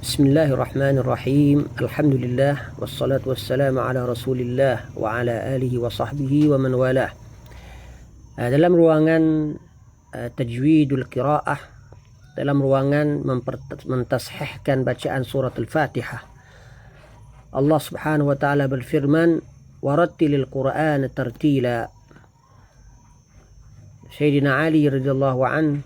Bismillahirrahmanirrahim. Alhamdulillah wassalatu wassalamu ala Rasulillah wa ala alihi wa sahbihi wa man walah. Dalam ruangan tajwidul qiraah, dalam ruangan mentashihkan bacaan surat Al-Fatihah, Allah Subhanahu wa taala berfirman, "Warattilil Qur'ana tartila." Sayyidina Ali radhiyallahu anhu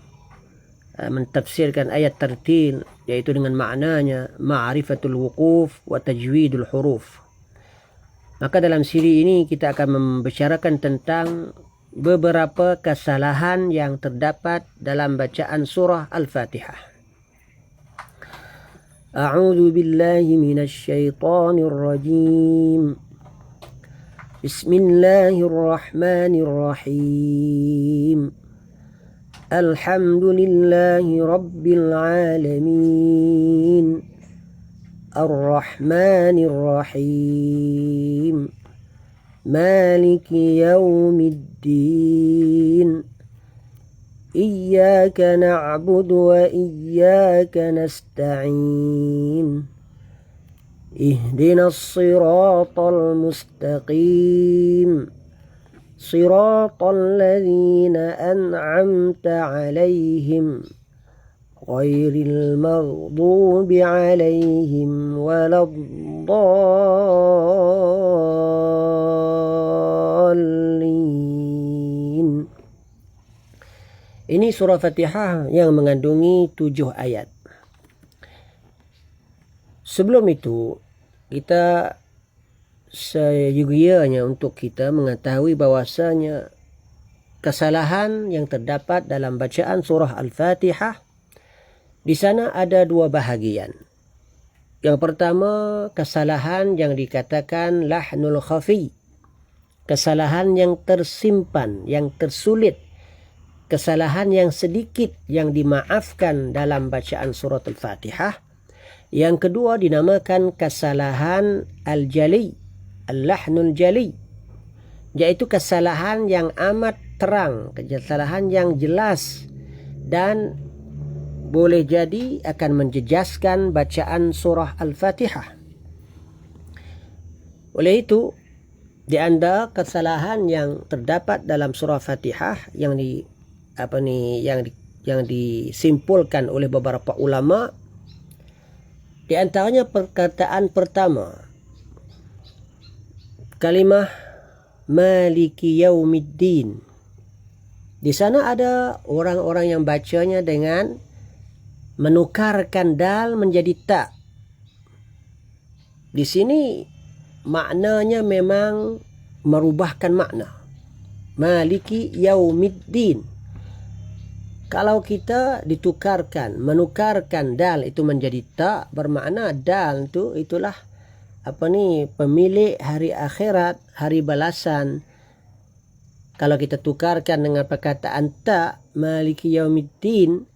mentafsirkan ayat tartil, yaitu dengan maknanya ma'rifatul wuquf wa tajwidul huruf. Maka dalam siri ini kita akan membicarakan tentang beberapa kesalahan yang terdapat dalam bacaan surah Al-Fatihah. A'udzu billahi minasy syaithanir rajim. Bismillahirrahmanirrahim. Alhamdulillahi Rabbil Alamin, Ar-Rahmanir Rahim, Maliki Yawmiddin, Iyyaka na'budu wa iyyaka nasta'in, Ihdinas siratal mustaqim, صراط الذين أنعمت عليهم غير المغضوب عليهم ولا الضالين. Ini surah Fatihah yang mengandungi 7 ayat. Sebelum itu, kita seyogianya untuk kita mengetahui bahwasanya kesalahan yang terdapat dalam bacaan surah Al-Fatihah, di sana ada 2 bahagian. Yang pertama, kesalahan yang dikatakan lahnul khafi, kesalahan yang tersimpan, yang tersulit, kesalahan yang sedikit yang dimaafkan dalam bacaan surat Al-Fatihah. Yang kedua dinamakan kesalahan al-jali, al-lahnul jali, yaitu kesalahan yang amat terang, kesalahan yang jelas dan boleh jadi akan menjejaskan bacaan surah Al-Fatihah. Oleh itu, di antara kesalahan yang terdapat dalam surah Fatihah yang disimpulkan oleh beberapa ulama, di antaranya perkataan pertama, kalimah Maliki Yaumiddin. Di sana ada orang-orang yang bacanya dengan menukarkan dal menjadi ta. Di sini maknanya memang merubahkan makna. Maliki Yaumiddin. Kalau kita menukarkan dal itu menjadi ta, bermakna dal itu itulah pemilik hari akhirat, hari balasan. Kalau kita tukarkan dengan perkataan ta, Maliki Yaumiddin,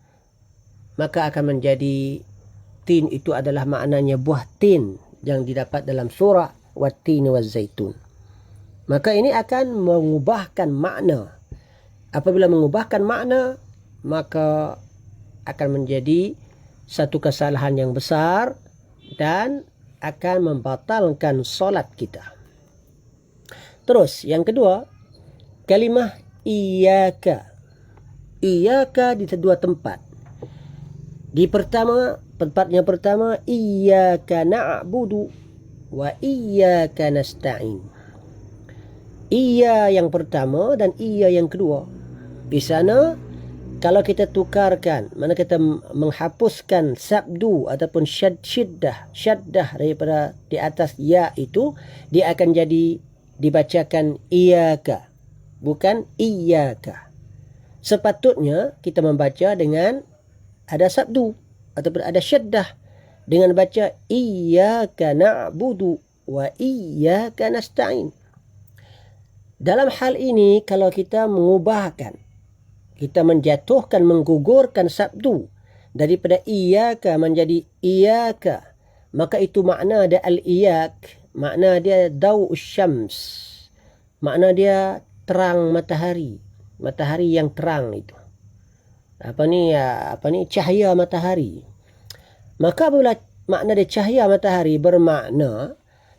maka akan menjadi tin, itu adalah maknanya buah tin yang didapat dalam surah Wat-Tin waz-Zaitun. Maka ini akan mengubahkan makna. Apabila mengubahkan makna, maka akan menjadi satu kesalahan yang besar dan akan membatalkan solat kita. Terus yang kedua, kalimah iyyaka. Iyyaka di 2 tempat. Di tempatnya pertama iyyaka na'budu wa iyyaka nasta'in. Iya yang pertama dan iya yang kedua. Di sana kalau kita tukarkan, mana kita menghapuskan sabdu ataupun syaddah daripada di atas ya itu, dia akan jadi dibacakan iyaka, bukan iyaka. Sepatutnya kita membaca dengan ada sabdu ataupun ada syaddah, dengan baca iyyaka na'budu wa iyyaka nasta'in. Dalam hal ini kalau kita mengubahkan, kita menjatuhkan, menggugurkan sabdu daripada iyyaka menjadi iyaka, maka itu makna dia al-iyak, makna dia daw'us syams, makna dia terang matahari, matahari yang terang itu. Cahaya matahari. Maka apabila makna dia cahaya matahari bermakna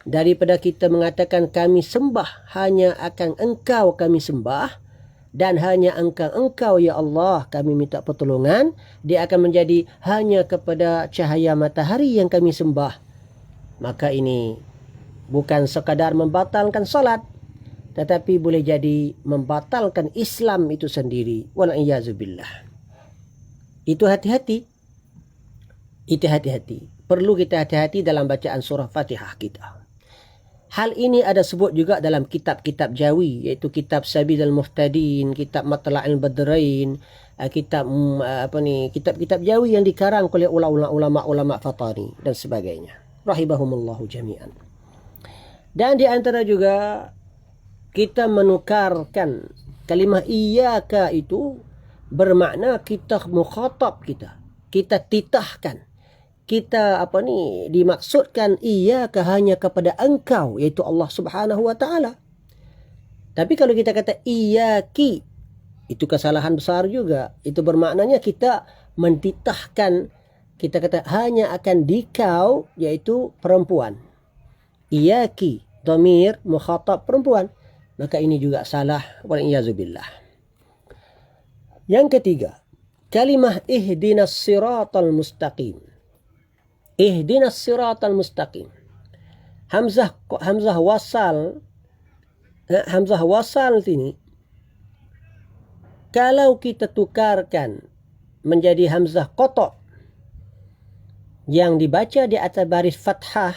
daripada kita mengatakan kami sembah hanya akan engkau kami sembah dan hanya engkau ya Allah kami minta pertolongan, dia akan menjadi hanya kepada cahaya matahari yang kami sembah. Maka ini bukan sekadar membatalkan solat, tetapi boleh jadi membatalkan Islam itu sendiri. Wal'iyazubillah. Itu hati-hati. Itu hati-hati. Perlu kita hati-hati dalam bacaan surah Fatihah kita. Hal ini ada sebut juga dalam kitab-kitab Jawi, iaitu kitab Sabilul Muhtadin, kitab Matla'il Badrain, kitab-kitab Jawi yang dikarang oleh ulama-ulama Fatani dan sebagainya. Rahimahumullahu jami'an. Dan di antara juga kita menukarkan kalimah iyyaka itu bermakna kita mukhatab kita titahkan. Kita dimaksudkan iyyaka hanya kepada engkau, iaitu Allah Subhanahu wa taala. Tapi kalau kita kata iyyaki, itu kesalahan besar juga. Itu bermaknanya kita mentitahkan, kita kata hanya akan dikau, yaitu perempuan. Iyyaki, dhamir mukhatab perempuan. Maka ini juga salah, wal'iyazubillah. Yang ketiga, kalimah ihdinas siratal mustaqim. Ihdinas siratal mustaqim. Hamzah wasal ini kalau kita tukarkan menjadi hamzah qata' yang dibaca di atas baris fathah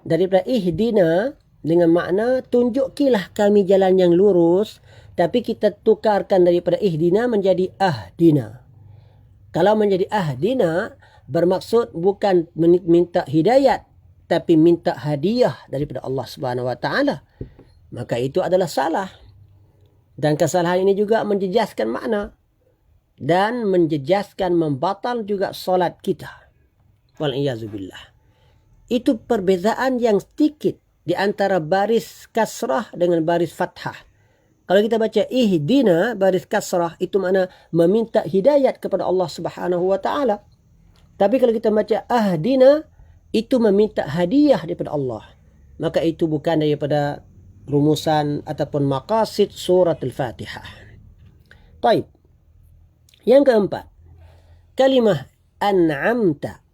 daripada ihdina dengan makna tunjukilah kami jalan yang lurus, tapi kita tukarkan daripada ihdina menjadi ahdina. Kalau menjadi ahdina bermaksud bukan minta hidayat, tapi minta hadiah daripada Allah Subhanahu wa taala. Maka itu adalah salah. Dan kesalahan ini juga menjejaskan makna dan menjejaskan membatal juga solat kita. Wal'iyazubillah. Itu perbezaan yang sedikit di antara baris kasrah dengan baris fathah. Kalau kita baca ihdina baris kasrah, itu makna meminta hidayat kepada Allah Subhanahu wa taala. Tapi kalau kita baca ahdina, itu meminta hadiah daripada Allah. Maka itu bukan daripada rumusan ataupun maqasid surat Al-Fatihah. Baik. Yang keempat, kalimah an'amta.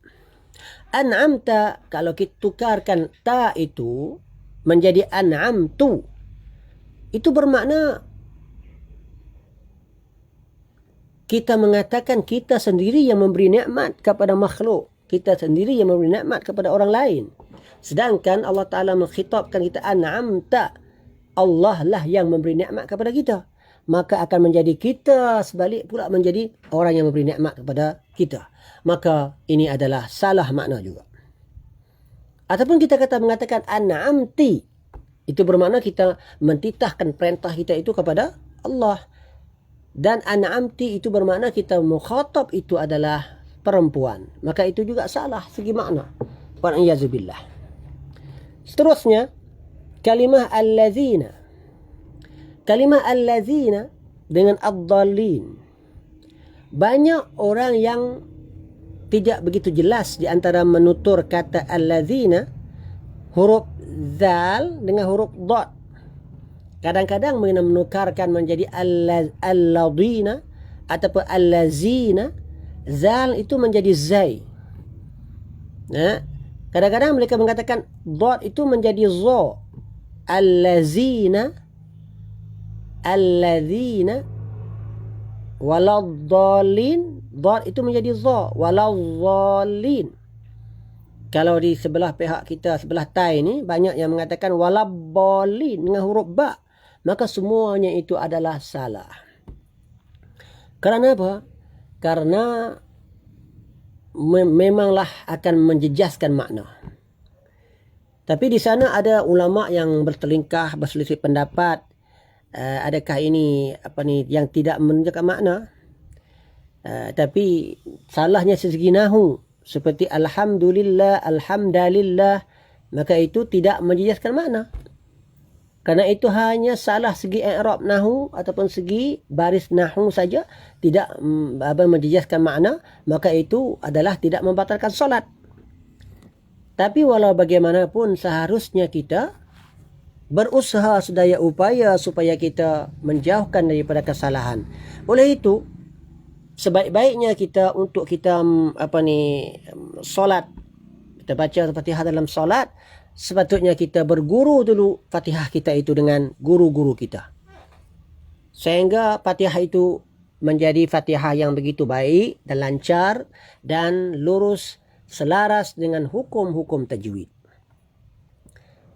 An'amta, kalau kita tukarkan ta itu menjadi an'amtu, itu bermakna kita mengatakan kita sendiri yang memberi nikmat kepada makhluk. Kita sendiri yang memberi nikmat kepada orang lain. Sedangkan Allah Ta'ala mengkhitabkan kita an'amta. Allah lah yang memberi nikmat kepada kita. Maka akan menjadi kita sebalik pula menjadi orang yang memberi nikmat kepada kita. Maka ini adalah salah makna juga. Ataupun kita mengatakan an'amti. Itu bermakna kita mentitahkan perintah kita itu kepada Allah. Dan an'amti itu bermakna kita mukhatab itu adalah perempuan. Maka itu juga salah segi makna. Wal'iyazubillah. Seterusnya, kalimah allazina. Kalimah allazina dengan ad-dallin. Banyak orang yang tidak begitu jelas di antara menutur kata allazina, huruf zal dengan huruf dad. Kadang-kadang menukarkan menjadi alladina ataupun allazina. Zal itu menjadi zai. Nah, kadang-kadang mereka mengatakan dad itu menjadi za. Allazina waladdallin. Dad itu menjadi za. Waladdallin. Kalau di sebelah pihak kita, sebelah tai ni, banyak yang mengatakan waladdallin dengan huruf ba. Maka semuanya itu adalah salah. Kerana apa? Karena memanglah akan menjejaskan makna. Tapi di sana ada ulama yang bertelingkah, berselisih pendapat. Adakah ini yang tidak menunjukkan makna? Tapi salahnya segi nahu. Seperti alhamdulillah, alhamdulillah. Maka itu tidak menjejaskan makna. Karena itu hanya salah segi i'rab nahu ataupun segi baris nahu saja, tidak menjejaskan makna, maka itu adalah tidak membatalkan solat. Tapi walau bagaimanapun seharusnya kita berusaha sedaya upaya supaya kita menjauhkan daripada kesalahan. Oleh itu, sebaik-baiknya kita untuk kita solat, kita baca Fatihah dalam solat, sepatutnya kita berguru dulu Fatihah kita itu dengan guru-guru kita, sehingga Fatihah itu menjadi Fatihah yang begitu baik dan lancar dan lurus selaras dengan hukum-hukum tajwid.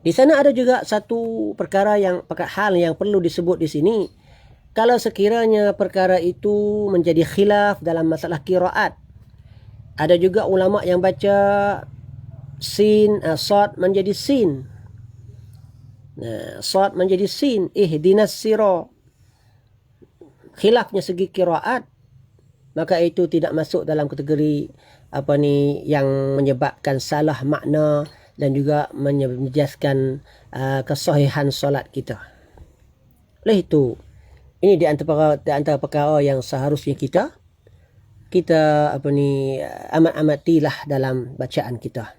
Di sana ada juga satu hal yang perlu disebut di sini. Kalau sekiranya perkara itu menjadi khilaf dalam masalah qiraat, ada juga ulama yang baca sad menjadi sin. Sad menjadi sin, ihdinas sira. Khilafnya segi qiraat, maka itu tidak masuk dalam kategori yang menyebabkan salah makna dan juga menjejaskan kesahihan solat kita. Oleh itu, ini di antara perkara yang seharusnya kita amat-amatilah dalam bacaan kita.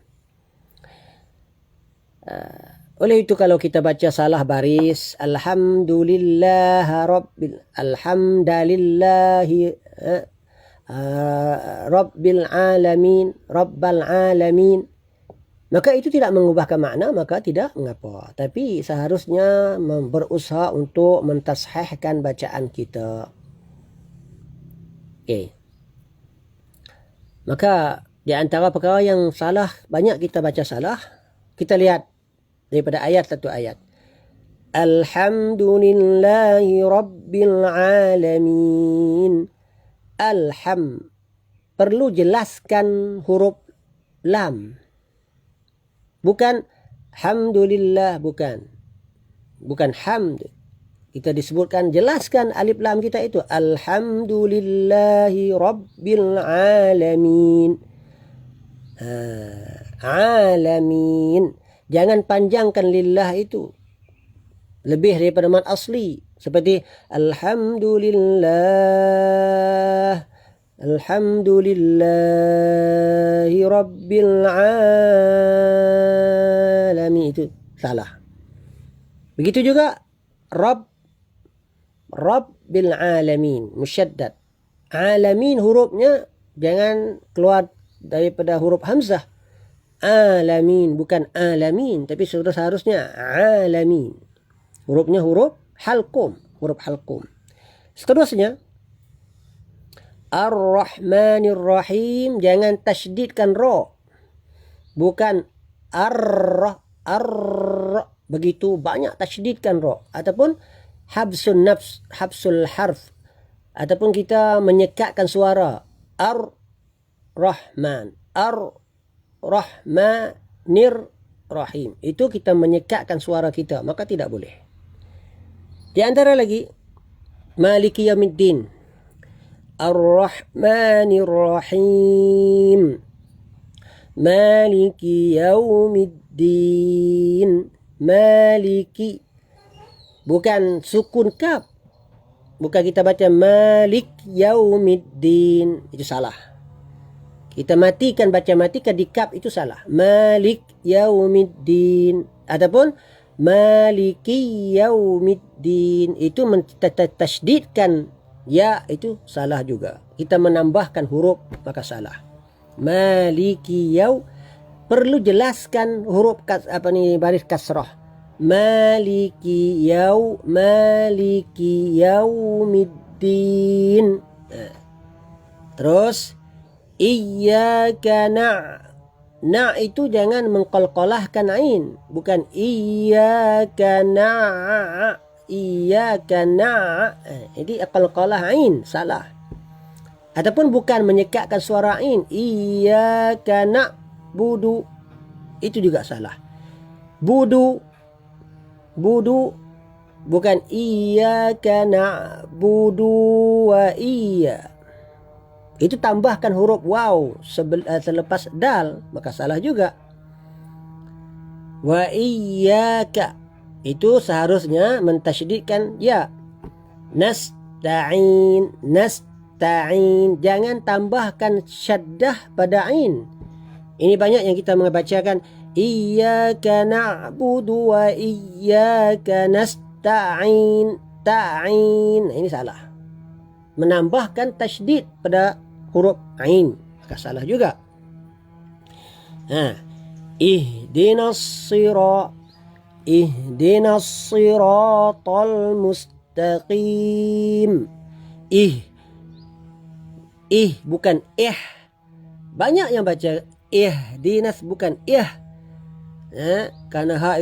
Oleh itu, kalau kita baca salah baris, alhamdulillahi rabbil alamin, maka itu tidak mengubahkan makna, maka tidak mengapa. Tapi seharusnya berusaha untuk mentashihkan bacaan kita. Okey. Maka di antara perkara yang salah, banyak kita baca salah. Kita lihat daripada ayat satu ayat. Alhamdulillahi rabbil alamin. Perlu jelaskan huruf lam. Bukan hamdulillah, bukan hamd. Kita disebutkan, jelaskan alif lam kita itu. Alhamdulillahi rabbil alamin. Alamin. Jangan panjangkan lillah itu lebih daripada mad asli, seperti alhamdulillahi rabbil alamin, itu salah. Begitu juga rabbil alamin musyaddad. Alamin hurufnya jangan keluar daripada huruf hamzah. Alamin, bukan alamin, tapi seharusnya alamin. Hurufnya huruf halqum. Seterusnya, Ar-Rahmanir Rahim, jangan tasydidkan ra. Bukan begitu banyak tasydidkan ra, ataupun habsul harf, ataupun kita menyekatkan suara. Ar-Rahman, Rahmanir Rahim, itu kita menyekatkan suara kita, maka tidak boleh. Di antara lagi, Maliki Yaumiddin, Ar-Rahmanir Rahim, Maliki Yaumiddin. Maliki, bukan sukun kaf, bukan kita baca Malik Yaumiddin, itu salah. Kita matikan di kaf, itu salah. Malik Yaumiddin ataupun Maliki Yaumiddin, itu tasydidkan ya, itu salah juga. Kita menambahkan huruf, maka salah. Maliki perlu jelaskan huruf baris kasrah. Maliki Yaumiddin. Terus Iyyaka itu jangan mengqalqalahkan ain, bukan iyyaka jadi qalqalah ain, salah. Ataupun bukan menyekatkan suara ain, iyyaka na'budu, itu juga salah. Budu bukan iyyaka na'budu wa iya. Itu tambahkan huruf waw selepas dal, maka salah juga. Wa iyyaka, itu seharusnya mentasydidkan ya. Nasta'in, jangan tambahkan syaddah pada ain. Ini banyak yang kita membacakan iyyaka na'budu wa iyyaka nasta'in. Ta'in. Ini salah. Menambahkan tasydid pada huruf ain. Maka salah juga. Ihdinas siratal mustaqim. Bukan Banyak yang baca ihdinas bukan karena ha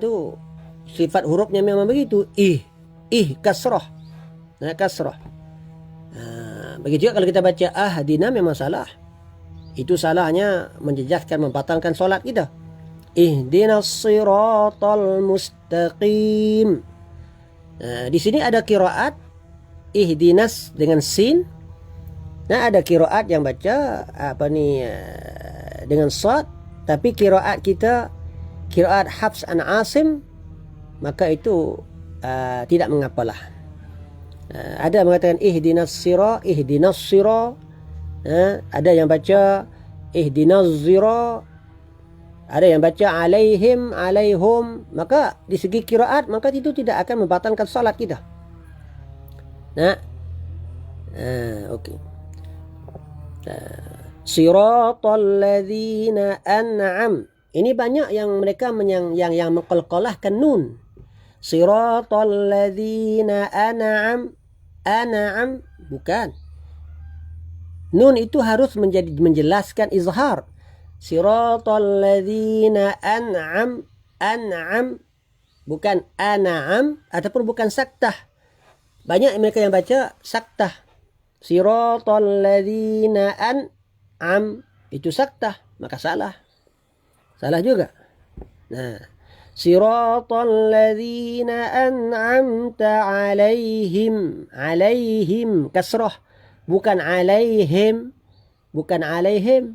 tu sifat hurufnya memang begitu. Kasrah. Kasrah. Begitu juga kalau kita baca ahdina memang salah. Itu salahnya menjejaskan, membatalkan solat kita. Ihdinas siratal mustaqim. Di sini ada qiraat ihdinas dengan sin. Ada qiraat yang baca dengan sad, tapi qiraat kita qiraat Hafs an Asim, maka itu tidak mengapalah. Ada mengatakan ihdinas sira. Ada yang baca ihdinas zira. Ada yang baca alaihum. Maka di segi qiraat, maka itu tidak akan membatalkan salat kita. Okey. Siratal ladzina an'am. Ini banyak yang mereka yang mengqalqalahkan nun. Siratal ladzina an'am. Bukan. Nun itu harus menjelaskan izhar. Siratal ladzina an'am. Bukan an'am ataupun bukan saktah. Banyak mereka yang baca saktah. Siratal ladzina an'am. Itu saktah. Maka salah. Salah juga. Siratal ladzina an'amta alaihim. Kasrah. Bukan alaihim. Bukan alaiham.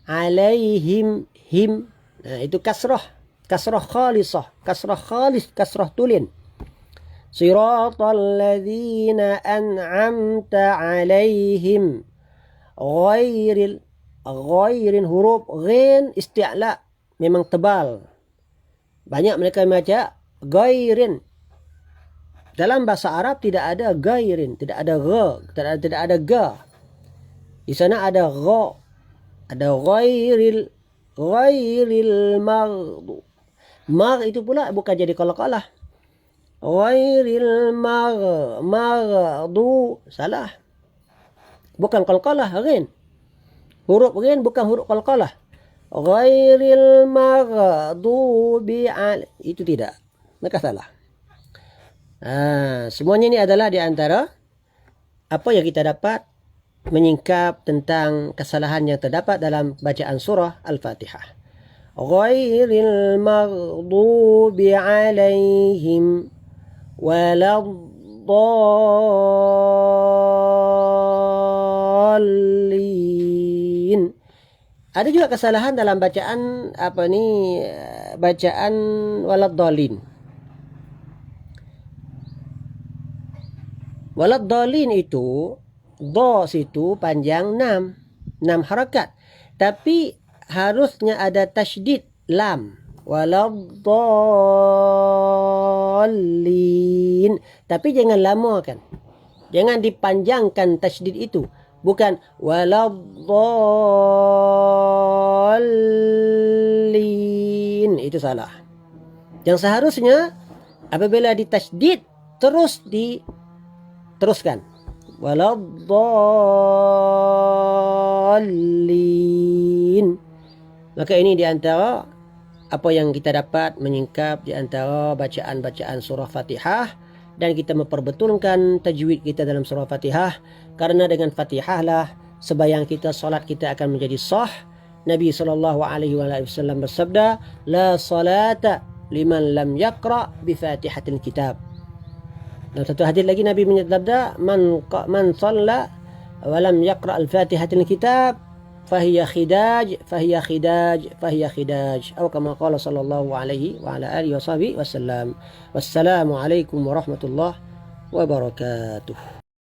Alaihim. Itu kasrah. Kasrah khalisah. Kasrah tulen. Siratal ladzina an'amta alaihim. Ghairin huruf ghain isti'la. Memang tebal. Banyak mereka membaca gairin. Dalam bahasa Arab tidak ada gairin, tidak ada gha, tidak ada ga. Di sana ada gha, ada ghairil maghdu. Mag itu pula bukan jadi qalqalah. Ghairil maghdu, salah. Bukan qalqalah ghain. Huruf ghain bukan huruf qalqalah. Ghairil maghdubi itu tidak. Maka salah. Semuanya ini adalah di antara apa yang kita dapat menyingkap tentang kesalahan yang terdapat dalam bacaan surah Al-Fatihah. Ghairil maghdubi alaihim waladdallin. Ada juga kesalahan dalam bacaan bacaan waladdallin. Waladdallin itu do situ panjang 6 harakat. Tapi harusnya ada tasydid lam. Waladdallin. Tapi jangan lamakan. Jangan dipanjangkan tasydid itu. Bukan waladdallin. Itu salah. Yang seharusnya apabila ditasydid terus diteruskan. Waladdallin. Maka ini di antara apa yang kita dapat menyingkap di antara bacaan-bacaan surah Fatihah, dan kita memperbetulkan tajwid kita dalam surah Fatihah, karena dengan Fatihah lah sembahyang kita, salat kita akan menjadi sah. Nabi SAW bersabda, la salata liman lam yaqra bi Fatihatil kitab. Dalam satu hadis lagi Nabi bersabda, man shalla wa lam yaqra al-Fatihatil kitab fahiya khidaj. Atau kama qala sallallahu alaihi wa ala alihi wa sahbihi wasallam. Wassalamu alaikum warahmatullahi wabarakatuh.